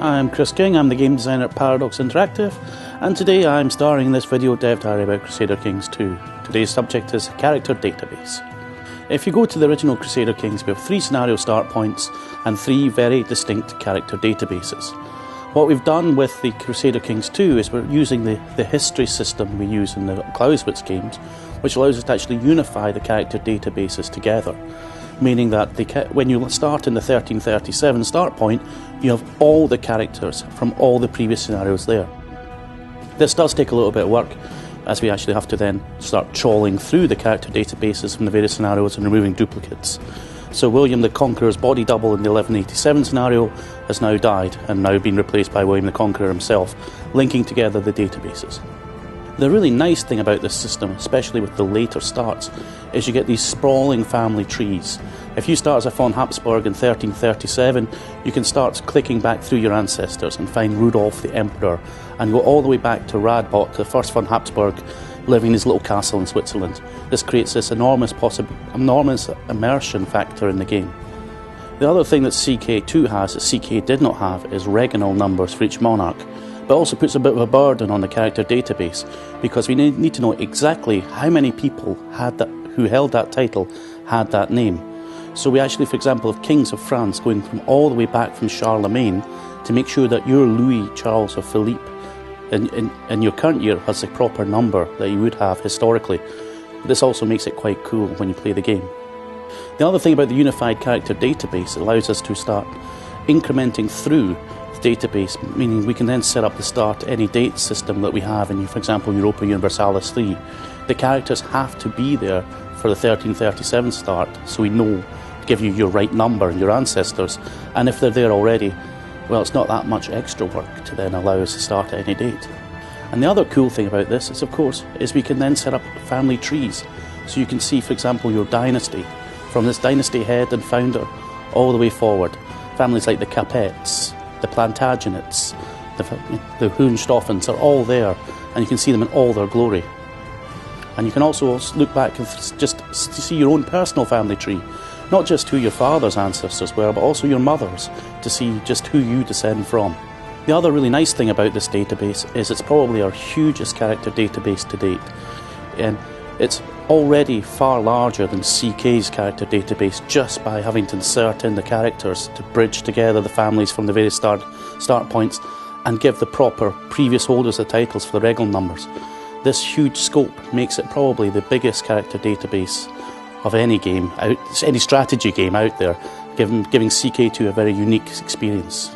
I'm Chris King, I'm the game designer at Paradox Interactive, and today I'm starring in this video dev diary about Crusader Kings II. Today's subject is character database. If you go to the original Crusader Kings, we have 3 scenario start points and 3 very distinct character databases. What we've done with the Crusader Kings II is we're using the history system we use in the Clausewitz games, which allows us to actually unify the character databases together. Meaning that when you start in the 1337 start point, you have all the characters from all the previous scenarios there. This does take a little bit of work, as we actually have to then start trawling through the character databases from the various scenarios and removing duplicates. So William the Conqueror's body double in the 1187 scenario has now died and now been replaced by William the Conqueror himself, linking together the databases. The really nice thing about this system, especially with the later starts, is you get these sprawling family trees. If you start as a von Habsburg in 1337, you can start clicking back through your ancestors and find Rudolf the Emperor and go all the way back to Radbot, the first von Habsburg, living in his little castle in Switzerland. This creates this enormous immersion factor in the game. The other thing that CK2 has that CK did not have is regnal numbers for each monarch, but also puts a bit of a burden on the character database because we need to know exactly how many people who held that title had that name. So we actually, for example, have kings of France going from all the way back from Charlemagne to make sure that your Louis, Charles or Philippe in your current year has the proper number that you would have historically. This also makes it quite cool when you play the game. The other thing about the unified character database, it allows us to start incrementing through the database, meaning we can then set up the start any date system that we have in, for example, Europa Universalis 3. The characters have to be there for the 1337 start, so we know to give you your right number and your ancestors, and if they're there already, well, it's not that much extra work to then allow us to start at any date. And the other cool thing about this is, of course, is we can then set up family trees. So you can see, for example, your dynasty, from this dynasty head and founder all the way forward. Families like the Capets, the Plantagenets, the Hohenstaufens are all there, and you can see them in all their glory. And you can also look back and just see your own personal family tree, not just who your father's ancestors were, but also your mother's, to see just who you descend from. The other really nice thing about this database is it's probably our hugest character database to date, and it's already far larger than CK's character database just by having to insert in the characters to bridge together the families from the various start points and give the proper previous holders of titles for the regnal numbers. This huge scope makes it probably the biggest character database of any game, any strategy game out there, giving CK2 a very unique experience.